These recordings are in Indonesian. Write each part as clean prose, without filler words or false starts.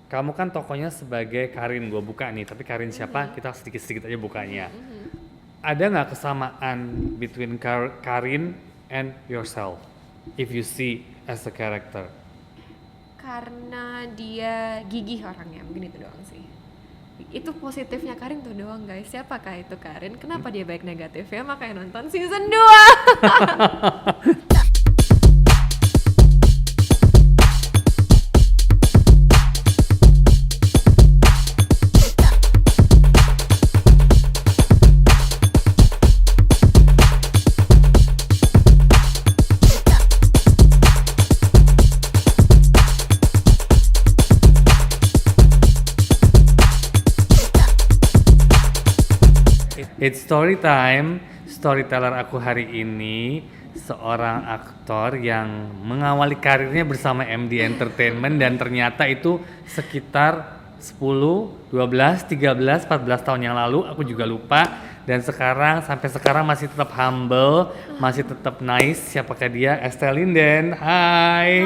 kamu kan tokonya sebagai Karin, gue buka nih, tapi Karin siapa? Kita sedikit-sedikit aja bukanya. Ada nggak kesamaan between Karin and yourself, if you see as a character? Karena dia gigih orangnya, mungkin itu doang sih. Itu positifnya Karin tuh doang guys. Siapakah itu Karin? Kenapa dia baik negatifnya? Makanya nonton season 2. It's story time. Storyteller aku hari ini seorang aktor yang mengawali karirnya bersama MD Entertainment dan ternyata itu sekitar 10, 12, 13, 14 tahun yang lalu, aku juga lupa. Dan sekarang, sampai sekarang masih tetap humble, masih tetap nice. Siapakah dia? Estelle Linden. Hai.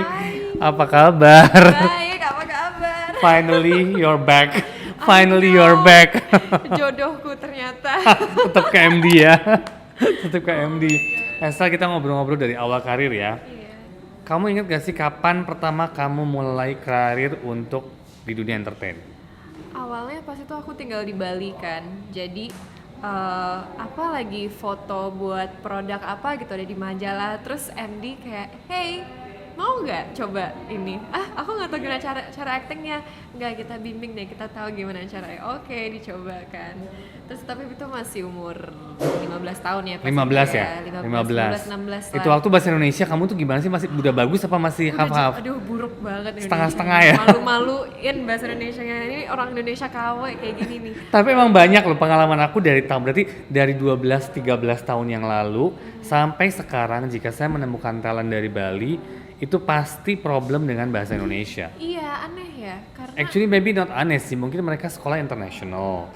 Apa kabar? Baik, apa kabar? Finally you're back. Finally you're back. Jodohku ternyata. Tetap ke MD ya. Tetap ke MD. Estelle, kita ngobrol-ngobrol dari awal karir ya. Iya. Kamu ingat gak sih kapan pertama kamu mulai karir untuk di dunia entertain? Awalnya pas itu aku tinggal di Bali kan. Jadi apa lagi foto buat produk apa gitu ada di majalah. Terus MD kayak, "Hey, mau nggak coba ini?" Aku nggak tahu gimana cara actingnya. Nggak, kita bimbing deh, kita tahu gimana caranya. Oke, dicoba kan. Terus tapi itu masih umur 15 tahun ya. 15 ya? 15, 16 Itu lah. waktu bahasa Indonesia kamu tuh gimana sih? Masih udah bagus apa masih half-half? Aduh, buruk banget Indonesia. Setengah-setengah ya? Malu-maluin bahasa Indonesianya. Ini orang Indonesia KW kayak gini nih. Tapi emang banyak loh pengalaman aku dari tahun, berarti dari 12-13 tahun yang lalu sampai sekarang jika saya menemukan talent dari Bali, itu pasti problem dengan bahasa Indonesia. Iya, aneh ya. Karena Actually maybe not aneh sih, mungkin mereka sekolah international.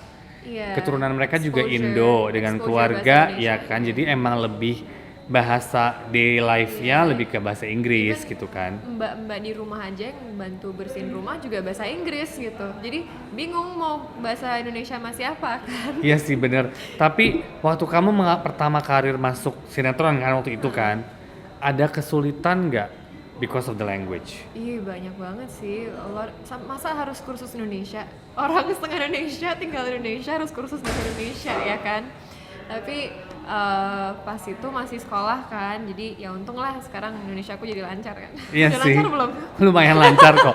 iya, Keturunan mereka juga exposure- Indo dengan exposure keluarga bahasa ya Indonesia. kan, jadi emang lebih bahasa daily life-nya lebih ke bahasa Inggris gitu kan. Mbak-mbak di rumah aja yang bantu bersihin rumah juga bahasa Inggris gitu. Jadi bingung mau bahasa Indonesia masih apa kan. Iya sih bener, tapi waktu kamu pertama karir masuk sinetron kan waktu itu kan, ada kesulitan nggak because of the language? Iya, banyak banget sih. Masa harus kursus Indonesia? Orang setengah Indonesia tinggal di Indonesia harus kursus bahasa Indonesia ya kan. Tapi pas itu masih sekolah kan, jadi ya untung lah sekarang Indonesia aku jadi lancar kan. Iya Udah sih, lancar belum? lumayan lancar kok,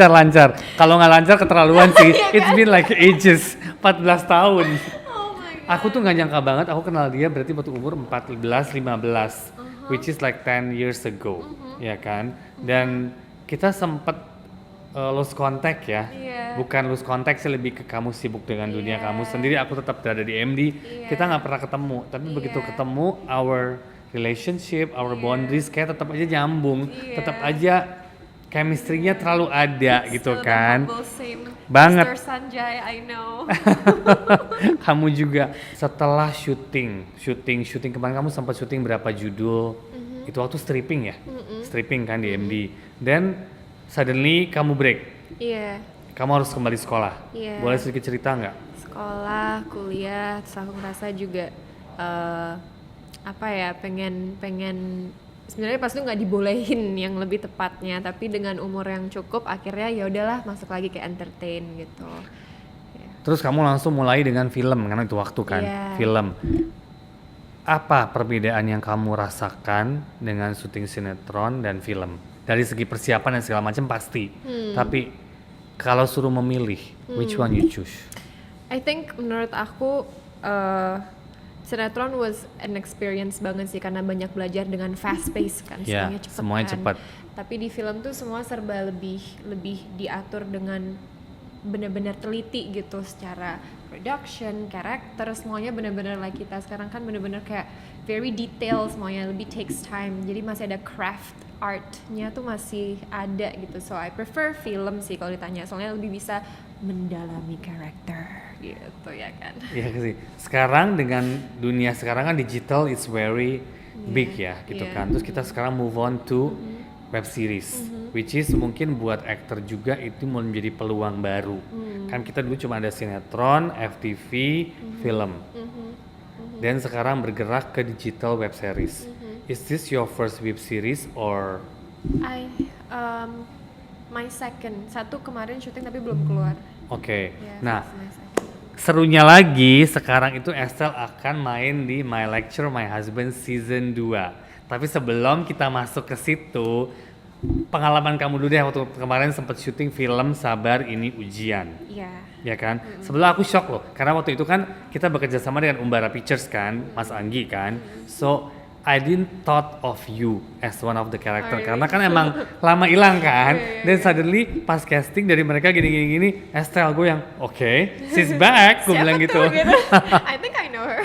lancar. Kalau nggak lancar keterlaluan sih, Iya it's kan? been like ages, 14 tahun. Oh my god. Aku tuh nggak nyangka banget, aku kenal dia berarti waktu umur 14-15, which is like 10 years ago, ya kan? Dan kita sempet lose contact ya, Iya. bukan lose contact sih, lebih ke kamu sibuk dengan dunia Iya. kamu sendiri, aku tetap berada di MD, Iya. kita nggak pernah ketemu, tapi begitu Iya. ketemu, our relationship, our boundaries kayak tetap aja nyambung, Iya. tetap aja chemistry-nya terlalu ada gitu Still the kan. humble same Banget. Mr. Sanjay, I know. Kamu juga setelah syuting kemarin kamu sempat syuting berapa judul? Itu waktu stripping ya? Stripping kan di MD. Dan suddenly kamu break. Iya, Kamu harus kembali sekolah. Iya. Boleh sedikit cerita nggak? sekolah, kuliah, terus aku ngerasa juga apa ya, pengen sebenarnya pas itu nggak dibolehin yang lebih tepatnya, tapi dengan umur yang cukup akhirnya ya udahlah masuk lagi ke entertain gitu. Ya. Terus kamu langsung mulai dengan film karena itu waktu kan? Iya. Film. Apa perbedaan yang kamu rasakan dengan syuting sinetron dan film? Dari segi persiapan dan segala macam pasti. Tapi kalau suruh memilih, which one you choose? I think menurut aku sinetron was an experience banget sih karena banyak belajar dengan fast pace kan, Ya, semuanya cepet semuanya kan. cepat. Tapi di film tuh semua serba lebih diatur dengan benar-benar teliti gitu, secara production, karakter, semuanya benar-benar like kita sekarang kan benar-benar kayak very detail, semuanya lebih takes time. Jadi masih ada craft artnya tuh masih ada gitu. So I prefer film sih kalau ditanya, soalnya lebih bisa mendalami karakter gitu ya kan. Iya sih. Sekarang dengan dunia sekarang kan digital is very big ya gitu Iya. kan. Terus kita sekarang move on to web series. which is mungkin buat aktor juga itu mau menjadi peluang baru. Kan kita dulu cuma ada sinetron, FTV, film. Dan sekarang bergerak ke digital web series. Is this your first web series or? My second. Satu kemarin syuting tapi belum keluar. Oke. Yeah, Nah, that's my second. serunya lagi sekarang itu Estelle akan main di My Lecture My Husband season 2. Tapi sebelum kita masuk ke situ, pengalaman kamu dulu deh waktu kemarin sempat syuting film Sabar Ini Ujian. Iya. Ya kan? Sebelum aku shock loh, karena waktu itu kan kita bekerja sama dengan Umbara Pictures kan, Mas Anggi kan. So I didn't thought of you as one of the character karena kan emang lama hilang kan. Dan suddenly pas casting dari mereka gini Estelle gue yang oke, she's back, gue bilang gitu. I think I know her.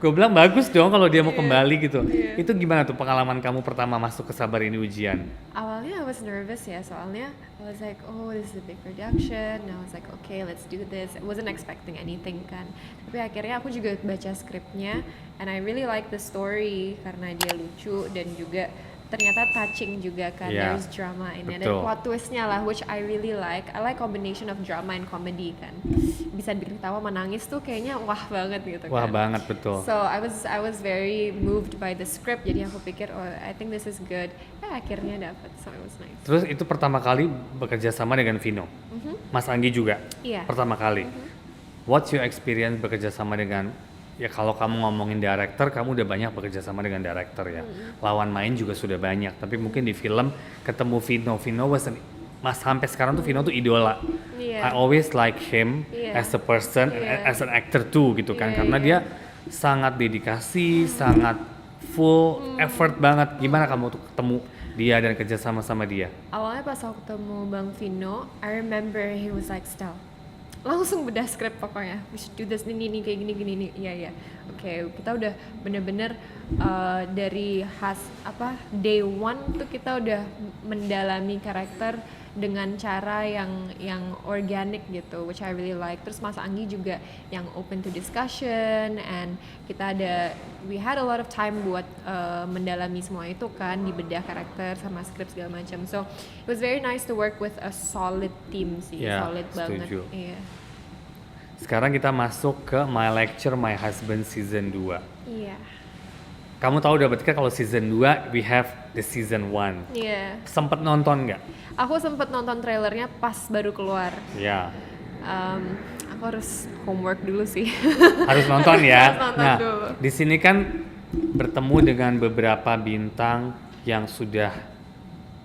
Gue bilang bagus dong kalau dia mau kembali gitu. Itu gimana tuh pengalaman kamu pertama masuk ke Sabar Ini Ujian? Awalnya I was nervous ya, soalnya I was like, oh this is a big production. And I was like, okay let's do this. I wasn't expecting anything kan. Tapi akhirnya aku juga baca skripnya, and I really like the story karena dia lucu dan juga ternyata touching juga kan. Yeah, There's drama in it. betul. Dan plot twistnya lah, which I really like. I like combination of drama and comedy kan. Bisa bikin tawa menangis tuh kayaknya wah banget gitu kan. Wah banget betul. So I was very moved by the script. Jadi aku pikir, oh I think this is good. Akhirnya dapet, so it was nice. Terus itu pertama kali bekerja sama dengan Vino. Mas Anggi juga. Iya. Pertama kali. What's your experience bekerja sama dengan, ya kalau kamu ngomongin director, kamu udah banyak bekerja sama dengan director ya. Lawan main juga sudah banyak, tapi mungkin di film ketemu Vino was Mas sampai sekarang tuh Vino tuh idola. Iya. I always like him Iya. as a person, Iya. as an actor too gitu kan. Iya, Karena iya. dia sangat dedikasi, sangat full effort banget. Gimana kamu tuh ketemu dia dan kerja sama dia? Awalnya pas aku ketemu Bang Vino, I remember he was like, Stel, langsung bedah skrip pokoknya, we should do this, ini kayak gini, iya. Oke, kita udah bener-bener dari day one tuh kita udah mendalami karakter dengan cara yang organik gitu, which I really like. Terus Mas Anggi juga yang open to discussion, and we had a lot of time buat mendalami semua itu kan, dibedah karakter sama skrip segala macam. So it was very nice to work with a solid team sih, Ya, solid banget. setuju. Iya. Sekarang kita masuk ke My Lecture My Husband season 2. Iya. Kamu tahu udah berarti kan kalau season 2 we have the season 1. Iya. Sempet nonton nggak? Aku sempet nonton trailernya pas baru keluar. Ya, Aku harus homework dulu sih. harus nonton ya. Harus nonton Nah, dulu. di sini kan bertemu dengan beberapa bintang yang sudah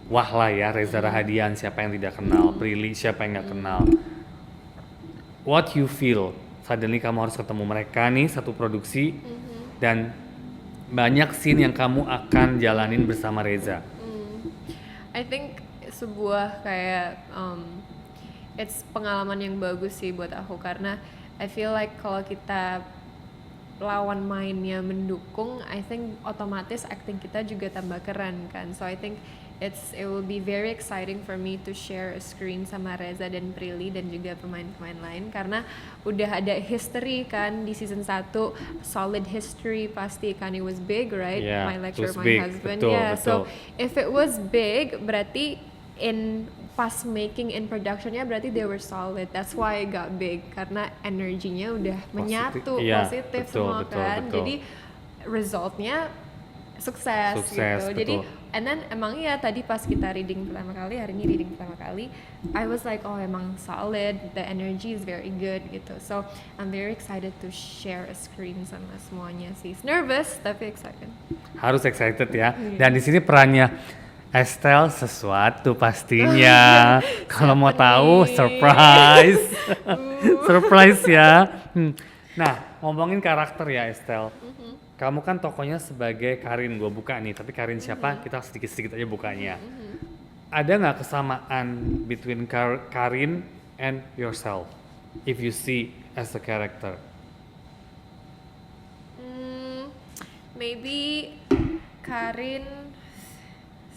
wah lah ya, Reza Rahadian siapa yang tidak kenal, Prilly siapa yang nggak kenal. What you feel? Suddenly kamu harus ketemu mereka nih satu produksi dan banyak scene yang kamu akan jalanin bersama Reza. I think sebuah kayak it's pengalaman yang bagus sih buat aku, karena I feel like kalau kita lawan mainnya mendukung, I think otomatis acting kita juga tambah keren kan. So I think it will be very exciting for me to share a screen sama Reza dan Prilly dan juga pemain-pemain lain, karena udah ada history kan di season 1, solid history pasti kan, it was big right, Yeah, My Lecture it was My big. Husband. Betul, Yeah, betul. so if it was big berarti pas making in productionnya berarti they were solid. That's why it got big, karena energinya udah menyatu, Iya, positif betul, semua betul, kan. betul. Jadi resultnya sukses gitu. Betul. Jadi and then emang ya tadi pas kita reading pertama kali, hari ini reading pertama kali, I was like, oh emang solid, the energy is very good gitu. So I'm very excited to share a screen sama semuanya sih. Nervous tapi excited. Harus excited ya. Dan di sini perannya Estelle sesuatu pastinya. Kalau mau tahu, nih? surprise. Surprise ya. Nah, ngomongin karakter ya Estelle. Kamu kan tokonya sebagai Karin, gue buka nih. Tapi Karin siapa? Kita sedikit-sedikit aja bukanya. Ada nggak kesamaan between Karin and yourself? If you see as a character. Maybe Karin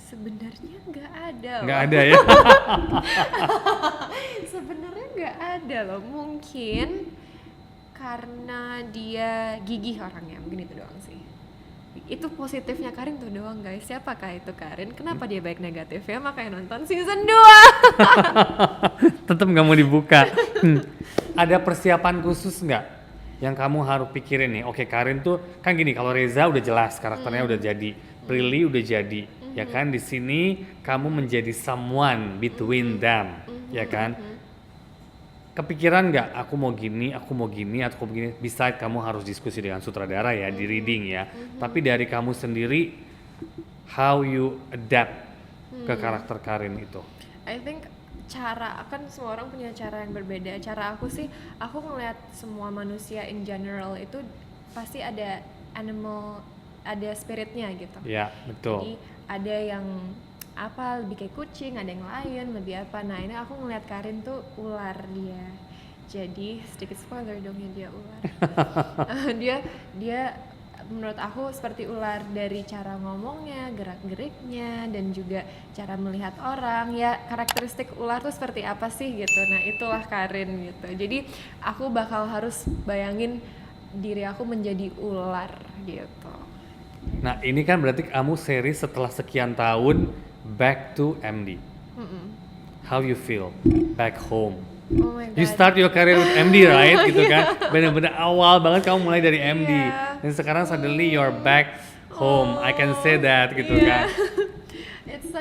sebenarnya nggak ada loh. Nggak ada ya? Sebenarnya nggak ada loh. Mungkin karena dia gigih orangnya, mungkin itu doang sih. itu positifnya Karin tuh doang guys. Siapakah itu Karin? Kenapa dia baik negatif ya? Makanya nonton season 2. Tetap nggak mau dibuka. Ada persiapan khusus nggak yang kamu harus pikirin nih? Oke, Karin tuh kan gini, kalau Reza udah jelas karakternya udah jadi, Prilly udah jadi, ya kan? Di sini kamu menjadi someone between them, ya kan? Kepikiran nggak? Aku mau gini, atau begini. Bisa kamu harus diskusi dengan sutradara ya di reading ya. Tapi dari kamu sendiri, how you adapt ke karakter Karin itu? I think cara, kan semua orang punya cara yang berbeda. Cara aku sih, aku ngeliat semua manusia in general itu pasti ada animal, ada spiritnya gitu. Ya, betul. Jadi ada yang apa lebih kayak kucing, ada yang lion, lebih apa. Nah ini aku ngeliat Karin tuh ular dia. Jadi sedikit spoiler dong ya, dia ular. dia menurut aku seperti ular dari cara ngomongnya, gerak-geriknya, dan juga cara melihat orang. Ya karakteristik ular tuh seperti apa sih gitu. Nah itulah Karin gitu. Jadi aku bakal harus bayangin diri aku menjadi ular gitu. Nah ini kan berarti kamu series setelah sekian tahun back to MD. How you feel back home? Oh my God. You start your career with MD right gitu kan? Bener-bener awal banget kamu mulai dari MD. Yeah. Dan sekarang suddenly you're back home. I can say that gitu kan? It's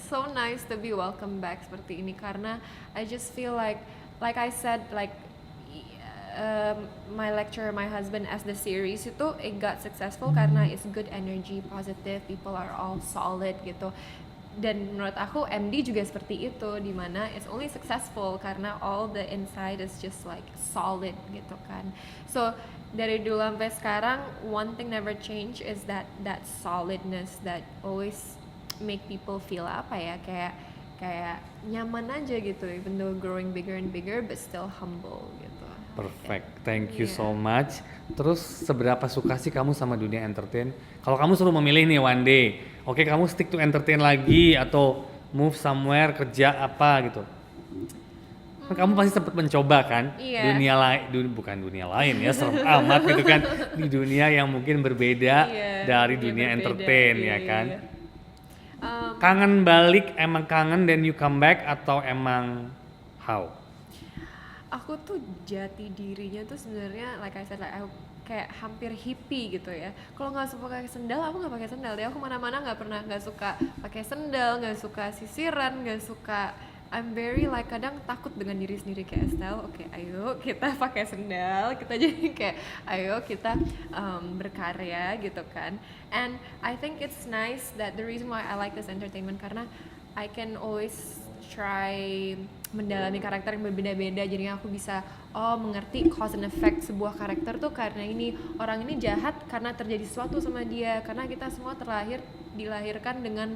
so nice to be welcome back seperti ini, karena I just feel like I said, like my lecture, my husband as the series itu it got successful karena it's good energy, positive, people are all solid gitu. Dan menurut aku MD juga seperti itu, dimana it's only successful karena all the inside is just like solid gitu kan. So dari dulu sampai sekarang, one thing never change is that solidness that always make people feel apa ya, kayak nyaman aja gitu, even though growing bigger and bigger but still humble gitu. Perfect, thank you so much. Terus seberapa suka sih kamu sama dunia entertain? Kalau kamu suruh memilih nih one day, oke kamu stick to entertain lagi atau move somewhere kerja apa gitu? Kan kamu pasti sempat mencoba kan? Iya. Dunia lain, bukan dunia lain ya, serem amat gitu kan? Di dunia yang mungkin berbeda dari dunia berbeda, entertain iya, ya kan? iya. Kangen balik, emang kangen then you come back atau emang how? Aku tuh jati dirinya tuh sebenarnya like I said, like aku kayak hampir hippie gitu ya. Kalau nggak suka pakai sendal, aku nggak pakai sendal deh. Aku mana-mana nggak suka pakai sendal, nggak suka sisiran, nggak suka. I'm very like kadang takut dengan diri sendiri kayak Estelle. Oke, ayo kita pakai sendal, kita jadi kayak ayo kita berkarya gitu kan. And I think it's nice that the reason why I like this entertainment karena I can always try mendalami karakter yang berbeda-beda, jadinya aku bisa mengerti cause and effect sebuah karakter tuh karena ini orang ini jahat karena terjadi sesuatu sama dia, karena kita semua dilahirkan dengan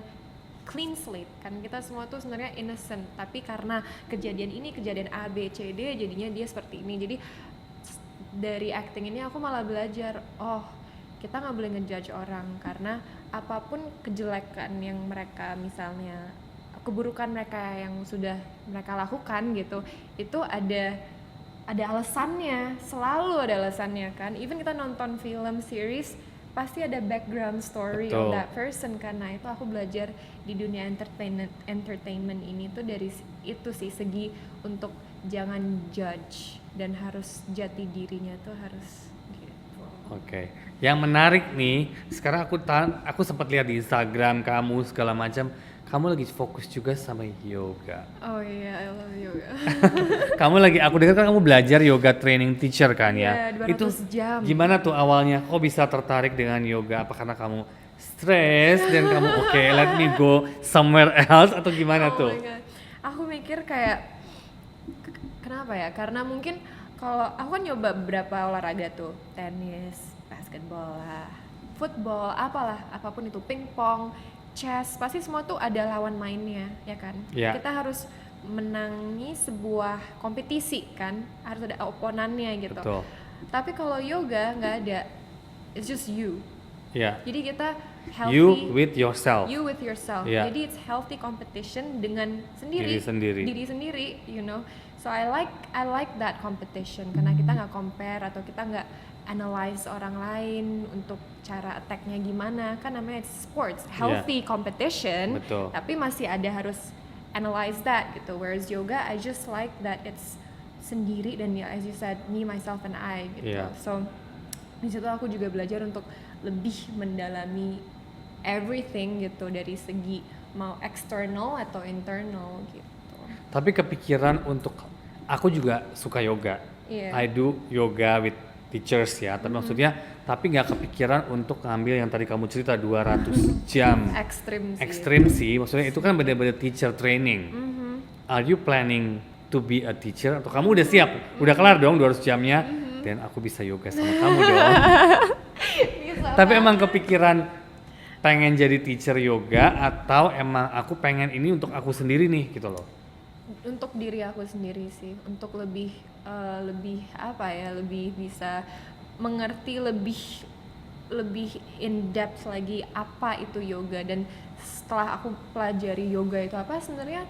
clean slate kan, kita semua tuh sebenarnya innocent, tapi karena kejadian A B C D jadinya dia seperti ini. Jadi dari acting ini aku malah belajar, kita nggak boleh ngejudge orang karena apapun kejelekan yang mereka, misalnya keburukan mereka yang sudah mereka lakukan gitu, itu ada alasannya, selalu ada alasannya kan. Even kita nonton film series pasti ada background story of that person kan. Nah itu aku belajar di dunia entertainment ini tuh dari itu sih, segi untuk jangan judge dan harus jati dirinya tuh harus gitu. Oke. Yang menarik nih, sekarang aku sempat lihat di Instagram kamu segala macam. Kamu lagi fokus juga sama yoga. Oh iya, I love yoga. Aku dengar kan kamu belajar yoga training teacher kan ya? 200 Itu jam. gimana tuh awalnya? Kok bisa tertarik dengan yoga? Apa karena kamu stres dan kamu let me go somewhere else atau gimana tuh? My God. Aku mikir kayak kenapa ya? Karena mungkin kalau aku kan nyoba beberapa olahraga tuh, tenis, basketball lah, football, apapun itu, pingpong, chess, pasti semua tuh ada lawan mainnya, ya kan? Yeah. Kita harus menangi sebuah kompetisi kan, harus ada oponannya gitu. Betul. Tapi kalau yoga nggak ada, it's just you. Yeah. Jadi kita healthy. You with yourself. You with yourself. Yeah. Jadi it's healthy competition dengan Diri sendiri. you know. So I like that competition karena kita nggak compare atau kita nggak analyze orang lain untuk cara attack-nya gimana, kan namanya it's sports, healthy competition. Betul. Tapi masih ada harus analyze that gitu. Whereas yoga, I just like that it's sendiri dan ya as you said, me, myself and I gitu. Yeah. So di situ aku juga belajar untuk lebih mendalami everything gitu dari segi mau external atau internal gitu. Tapi kepikiran untuk, aku juga suka yoga. Iya. I do yoga with teachers ya, tapi maksudnya tapi nggak kepikiran untuk ngambil yang tadi kamu cerita 200 jam. Ekstrim sih, maksudnya itu kan benar-benar teacher training. Are you planning to be a teacher atau kamu udah siap? Udah kelar dong 200 jamnya, dan aku bisa yoga sama kamu dong. Tapi emang kepikiran pengen jadi teacher yoga atau emang aku pengen ini untuk aku sendiri nih gitu loh? Untuk diri aku sendiri sih, untuk lebih apa ya, lebih bisa mengerti lebih in depth lagi apa itu yoga. Dan setelah aku pelajari yoga itu apa, sebenarnya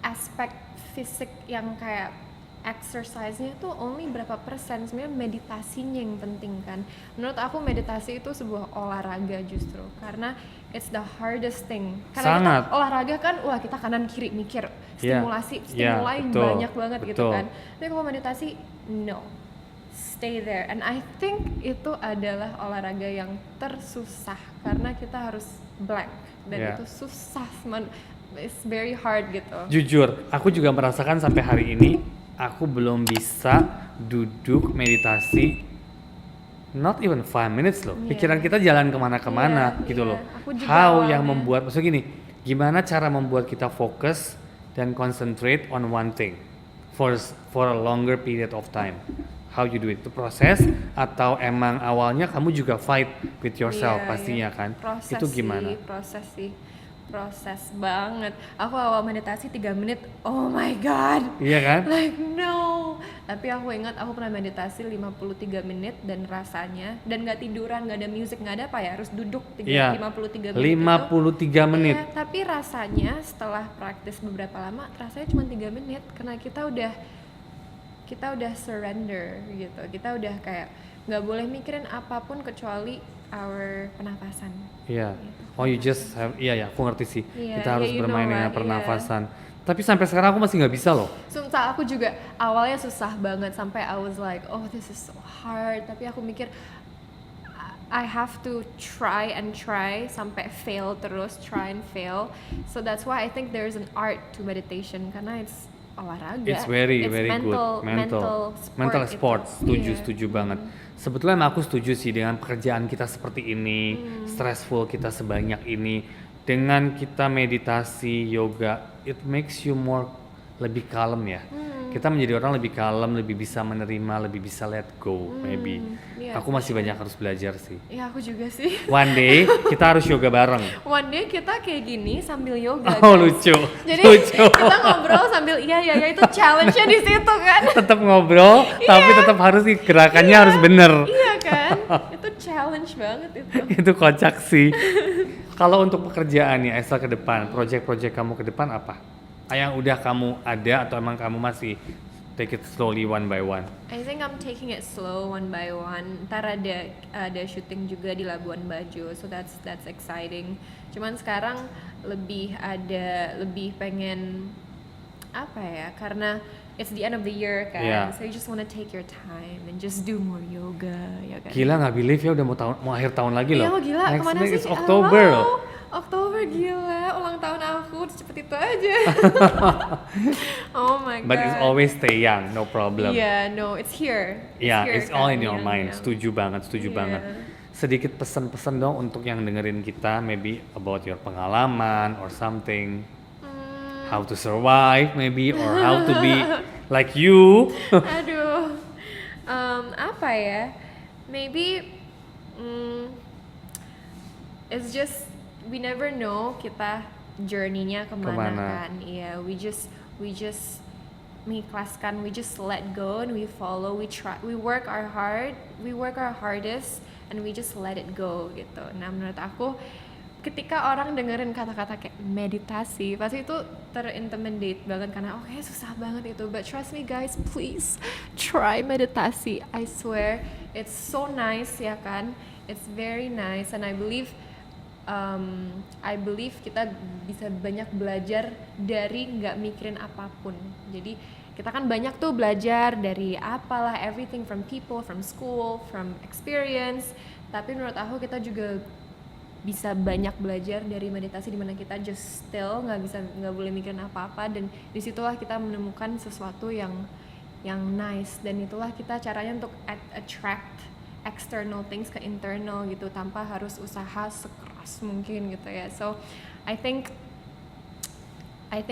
aspek fisik yang kayak exercise-nya tuh only berapa persen, sebenarnya meditasinya yang penting kan. Menurut aku meditasi itu sebuah olahraga justru, karena it's the hardest thing. Karena Sangat. kita olahraga kan, wah kita kanan kiri mikir, stimulasi, stimuli betul, banyak banget gitu betul. kan. Tapi kalau meditasi, no, stay there. And I think itu adalah olahraga yang tersusah karena kita harus blank dan itu susah, it's very hard gitu. Jujur, aku juga merasakan sampai hari ini aku belum bisa duduk meditasi not even 5 minutes loh. Pikiran kita jalan kemana-kemana gitu loh. Aku juga How yang awalnya. membuat, maksudnya gini, gimana cara membuat kita fokus dan concentrate on one thing for a longer period of time? How you do it? Itu proses atau emang awalnya kamu juga fight with yourself pastinya kan? Proses Itu gimana? Proses banget. Aku awal meditasi 3 menit, oh my god. Iya kan? Like no. Tapi aku ingat aku pernah meditasi 53 menit dan rasanya, dan gak tiduran, gak ada musik, gak ada apa ya, harus duduk 53 menit 53 menit. Iya, tapi rasanya setelah praktis beberapa lama, rasanya cuma 3 menit karena kita udah surrender gitu. Kita udah kayak nggak boleh mikirin apapun kecuali our pernapasan. Iya. Gitu. Oh, you just have, iya, aku ngerti sih. Iya, Kita harus you know bermain dengan lah, pernafasan. Tapi sampai sekarang aku masih nggak bisa loh. Sumpah aku juga awalnya susah banget sampai I was like, oh this is so hard. Tapi aku mikir I have to try sampai fail terus, try and fail. So that's why I think there's an art to meditation karena it's olahraga. It's very mental, good. Mental sport. Setuju banget. Sebetulnya emang aku setuju sih dengan pekerjaan kita seperti ini, stressful kita sebanyak ini. Dengan kita meditasi, yoga, it makes you more lebih kalem ya. Kita menjadi orang lebih kalem, lebih bisa menerima, lebih bisa let go maybe. Yeah, aku masih banyak harus belajar sih. Iya aku juga sih. One day kita harus yoga bareng. One day kita kayak gini sambil yoga. Oh guys. lucu. Jadi lucu. kita ngobrol sambil iya itu challenge-nya di situ kan. Tetap ngobrol, tapi tetap harus gerakannya harus bener. Iya kan? Itu challenge banget itu. Itu kocak sih. Kalau untuk pekerjaan ya Estelle ke depan, project-project kamu ke depan apa? Yang udah kamu ada atau emang kamu masih take it slowly one by one? I think I'm taking it slow one by one. Ntar ada syuting juga di Labuan Bajo, so that's exciting. Cuman sekarang lebih pengen apa ya? Karena it's the end of the year kan, so you just wanna take your time and just do more yoga, ya kan? Gila nggak believe ya udah mau akhir tahun lagi loh. Iya lo gila, Next kemana week sih? is October loh. Oktober gila, ulang tahun aku cepet itu aja. Oh my god. But it's always stay young, no problem. Yeah, no, it's here. It's all in your Yang- mind. yang- Setuju banget. Iya. Sedikit pesan-pesan dong untuk yang dengerin kita, maybe about your pengalaman or something. How to survive maybe, or how to be like you. Aduh, apa ya? Maybe it's just we never know kita journey-nya kemana kan? Iya, we just mengikhlaskan, we just let go and we follow, we try, we work our hardest and we just let it go gitu. Nah menurut aku ketika orang dengerin kata-kata kayak meditasi, pasti itu terintimidate banget karena oke susah banget itu, but trust me guys, please try meditasi. I swear it's so nice ya kan, it's very nice, and I believe kita bisa banyak belajar dari nggak mikirin apapun. Jadi kita kan banyak tuh belajar dari apalah, everything from people, from school, from experience, tapi menurut aku kita juga bisa banyak belajar dari meditasi, dimana kita just still nggak boleh mikirin apa-apa, dan disitulah kita menemukan sesuatu yang nice, dan itulah kita caranya untuk attract external things ke internal gitu tanpa harus usaha sekeras mungkin gitu ya. So I think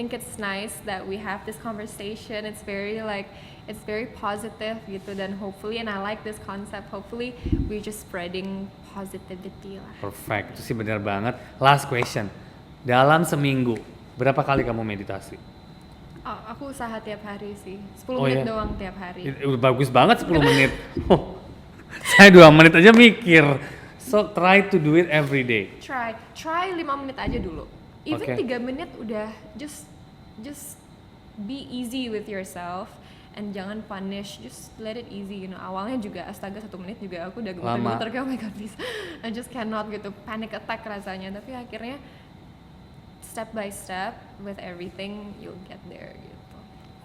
it's nice that we have this conversation. It's very positive gitu, dan hopefully, and I like this concept, hopefully we just spreading positivity lah. Perfect, itu sih benar banget. Last question, dalam seminggu berapa kali kamu meditasi? Oh, aku usaha tiap hari sih, 10 menit doang tiap hari. Bagus banget 10 menit. Saya 2 menit aja mikir. So try to do it every day. Try 5 menit aja dulu. Even 3 menit udah just be easy with yourself. And jangan punish, just let it easy, Awalnya juga astaga 1 menit juga aku udah gemeter-gemeter kayak oh my god please, I just cannot gitu, panic attack rasanya. Tapi akhirnya step by step with everything you'll get there gitu.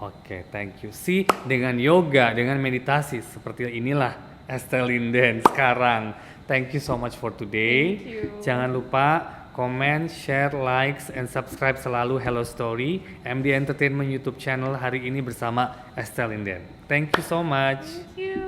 Oke, thank you. See, dengan yoga, dengan meditasi seperti inilah Estelle Linden sekarang. Thank you so much for today. Thank you. Jangan lupa comment, share, likes, and subscribe selalu Hello Story, MD Entertainment YouTube channel hari ini bersama Estelle Linden. Thank you so much. Thank you.